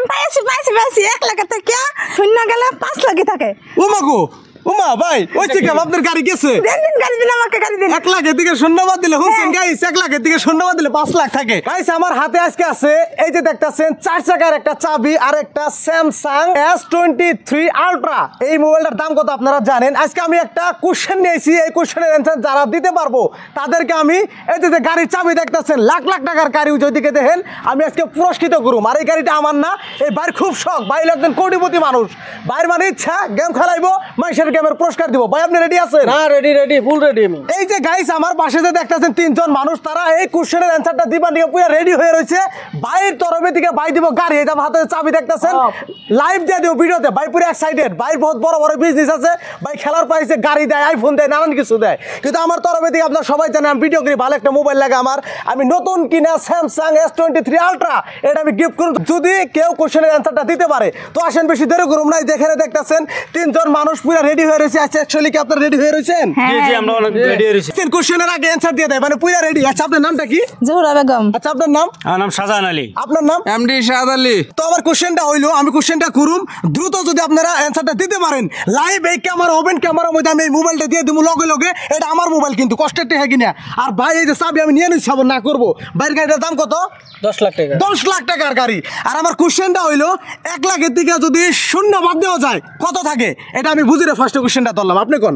আমি পাইছি 1 লাখ থেকে শূন্য গেলে 5 লাখই থাকে। ও মাগো ওমা ভাই ওই থেকে আপনার গাড়ি গেছে দেন গাড়ি দিন আমাকে গাড়ি দিন 1 লাখের দিকে শূন্যবাদ দিলে হুনছেন গাইস 1 লাখের দিকে শূন্যবাদ দিলে 5 লাখ থাকে গাইস আমার হাতে আজকে আছে এই যে দেখতাছেন 4 চাকার একটা চাবি আর একটা স্যামসাং S23 আলট্রা এই মোবাইলটার দাম কত আপনারা জানেন আজকে আমি একটা কোশ্চেন নিয়েছি এই কোশ্চেনের অ্যানসার যারা দিতে পারবো তাদেরকে আমি এই যে গাড়ির চাবি দেখতাছেন লাখ লাখ টাকার গাড়ি ওইদিকে দেখেন আমি আজকে পুরস্কৃত করুম আর এই গাড়িটা আমার না এই ভাইয়ের খুব শখ ভাই একজন কোটিপতি মানুষ ভাইয়ের মানে ইচ্ছা গেম খেলাইবো মানুষের গেমের পুরস্কার দিব ভাই আপনি রেডি আছেন না রেডি ফুল রেডি আমি এই যে গাইস আমার পাশে যে দেখতেছেন তিনজন মানুষ তারা এই কোশ্চেনের অ্যানসারটা দিবা নিয়ে পুরো রেডি হয়ে রয়েছে ভাইয়ের তরফে থেকে ভাই দিব গাড়ি এই যে হাতে চাবি দেখতেছেন লাইভ দিয়ে দিও ভিডিওতে ভাই পুরো এক্সাইটেড ভাই বহুত বড় বড় বিজনেস আছে ভাই খেলার পাইছে গাড়ি দেয় আইফোন দেয় নানান কিছু দেয় কিন্তু আমার তরফে থেকে আপনারা সবাই জানেন আমি ভিডিও করি ভালো একটা মোবাইল লাগে আমার আমি নতুন কিনা স্যামসাং S23 আলট্রা এটা আমি গিফট করব যদি কেউ কোশ্চেনের অ্যানসারটা দিতে পারে তো আসেন বেশি দেরি করুম না দেখেন দেখতেছেন তিনজন মানুষ পুরো রেডি হয়ে রয়েছে আচ্ছা অ্যাকচুয়ালি কি আপনারা রেডি হয়ে রয়েছেন জি আমরা অনেক রেডি হয়ে রয়েছি কোশ্চেনের আগে অ্যানসার দিয়ে দেয় মানে পুরো রেডি আচ্ছা আপনার নামটা কি জোহরা বেগম আচ্ছা আপনার নাম আমার নাম শাহজাহান আলী আপনার নাম এমডি শাহাদ আলী তো আমার কোশ্চেনটা হইলো আমি কোশ্চেনটা করুম দ্রুত যদি আপনারা অ্যানসারটা দিতে পারেন লাইভ এই ক্যামেরা ওপেন ক্যামেরার মধ্যে আমি এই মোবাইলটা দিয়ে দেবো লগে লগে এটা আমার মোবাইল কিন্তু কষ্টের টেহা কিনা আর ভাই এই যে চাবি আমি নিয়ে নিচ্ছি না করবো বাইরের গাড়িটার দাম কত 10 লাখ টাকা 10 লাখ টাকার গাড়ি আর আমার কোশ্চেনটা হইলো 1 লাখের দিকে যদি শূন্য বাদ দেওয়া যায় কত থাকে এটা আমি বুঝিরে ফার্স্ট কোশ্চেনটা ধরলাম আপনি কোন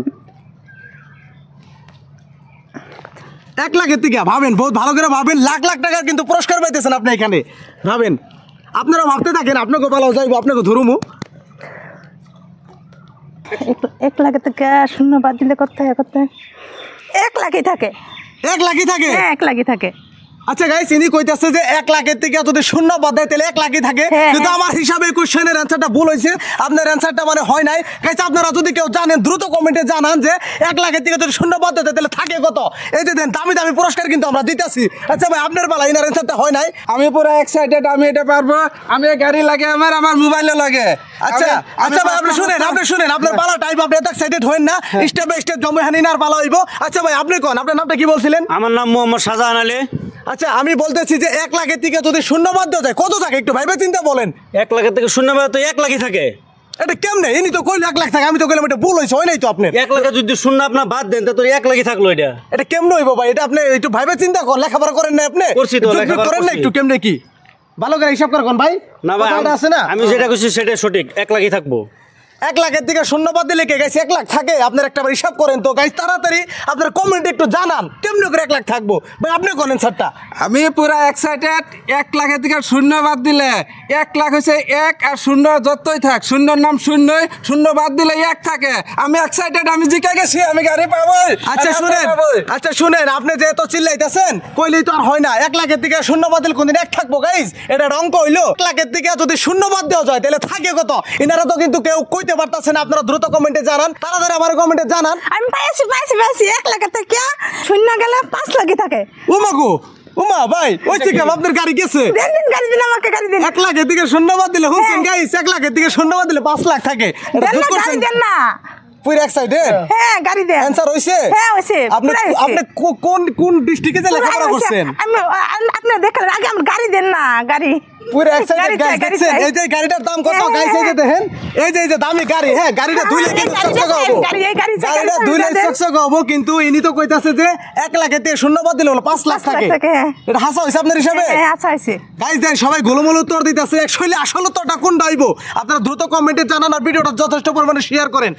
1 লাখের দিকে ভাবেন বহুত ভালো করে ভাবেন লাখ লাখ টাকার কিন্তু পুরস্কার পাইতেছেন আপনি এখানে ভাবেন আপনারা ভাবতে থাকেন আপনাকে ভালো যাইবো আপনাকে ধরুমু 1 লাখ থেকে শূন্য বাদ দিলে কত 1 লাখই থাকে 1 লাখই থাকে হ্যাঁ 1 লাখই থাকে আচ্ছা গাইস ইনি কইতাছে যে 1 লাখের থেকে যদি শূন্য বাদ দেয় তাহলে 1 লাখই থাকে কিন্তু আমার হিসাবে কোশ্চেনের অ্যানসারটা ভুল হয়েছে আপনার অ্যানসারটা মানে হয় নাই গাইস আপনারা যদি কেউ জানেন দ্রুত কমেন্টে জানান যে 1 লাখের থেকে যদি শূন্য বাদ দেয় তাহলে থাকে কত এই যে দেন দামি দামি পুরস্কার কিন্তু আমরা দিতেছি আচ্ছা ভাই আপনার বেলা ইনার অ্যানসারটা হয় নাই আমি পুরো এক্সাইটেড আমি এটা পারবো আমি গাড়ি লাগে আমার মোবাইলে লাগে আচ্ছা আচ্ছা ভাই আপনি শুনেন আপনার পালা টাইপ আপনি এত এক্সাইটেড হন না স্টেপ বাই স্টেপ জমে হানিনার পালা হইব আচ্ছা ভাই আপনি কোন আপনার নামটা কি বলছিলেন আমার নাম মোহাম্মদ শাহজাহান আলী আচ্ছা আমি বলতেছি যে 1 লাখের থেকে যদি শূন্য বাদ দেওয়া যায় কত থাকে একটু ভাইবে চিন্তা বলেন 1 লাখের থেকে শূন্য বাদ তো 1 লাখই থাকে এটা কেমনে ইনি তো কইল 1 লাখ থাকে আমি তো কইলাম এটা ভুল হইছে হয় নাই তো আপনার 1 লাখে যদি শূন্য আপনার বাদ দেন তো 1 লাখই থাকলো এটা কেমনে হইব ভাই এটা আপনি একটু ভাইবে চিন্তা করেন লেখাপড়া করেন না আপনি করছি তো লেখাপড়া করেন না একটু কেমনে কি ভালো করে হিসাব করেন ভাই না ভাই আছে না আমি যেটা কইছি সেটা সঠিক 1 লাখই থাকবো 1 লাখের দিকে শূন্য বাদ দিলে কে গাইছে 1 লাখ থাকে আপনার একটা হিসাব করেন তো গাইস তাড়াতাড়ি আপনার কমেন্টে একটু জানান কেমনে করে 1 লাখ থাকবো ভাই আপনি কোন স্যারটা আমি পুরো এক্সাইটেড 1 লাখের থেকে শূন্য বাদ দিলে 1 লাখ হচ্ছে 1 আর শূন্য যতই থাক শূন্যর নাম শূন্যই শূন্য বাদ দিলে 1 থাকে আমি এক্সাইটেড আমি জিকে গেছি আমি গাড়ি পাবো আচ্ছা শুনেন আপনি যেহেতু চিল্লাইতেছেন কইলেই তো আর হয় না 1 লাখের দিকে শূন্য বাদ দিলে কোনদিন 1 থাকবো গাইস এটা অঙ্ক হইলো 1 লাখের দিকে যদি শূন্য বাদ দেওয়া যায় তাহলে থাকে কত এনারা তো কিন্তু কেউ কইতে পারতেছেন আপনারা দ্রুত কমেন্টে জানান তাড়াতাড়ি আমার কমেন্টে জানান আমি পাইছি 1 লাখ থেকে শূন্য গেলে 5 লাখই থাকে ও মাগো ওমা ভাই ওই থেকে আপনার গাড়ি গেছে দেন গাড়ি দিন আমাকে গাড়ি দিন 1 লাখের দিকে শূন্য বাদ দিলে হুনছেন গাইস 1 লাখের দিকে শূন্য বাদ দিলে 5 লাখ থাকে গাড়ি দেন না পুরো এক্সাইটেড হ্যাঁ গাড়ি দেন অ্যানসার হইছে হ্যাঁ হইছে আপনি কোন ডিস্ট্রিক্টে লেখাপড়া করছেন আমি আপনি দেখলেন আগে আমার গাড়ি দেন না গাড়ি পুরো এক্সাইটেড গাইস দেখছেন এই যে গাড়িটার দাম কত গাইস এই যে দেখেন এই যে দামি গাড়ি হ্যাঁ গাড়িটা 2 লাখ টাকা হবে গাড়িটা 2 লাখ টাকা হবে কিন্তু ইনি তো কইতাছে যে 1 লাখের থেকে শূন্য বাদ দিলে 5 লাখ থাকে এটা হাসা হইছে আপনার হিসাবে হ্যাঁ হাসা হইছে গাইস দেন সবাই গোলমোল উত্তর দিতেছে আসলে আসল উত্তরটা কোনটা হইব আপনারা দ্রুত কমেন্টে জানান আর ভিডিওটা যথেষ্ট পরিমাণে শেয়ার করেন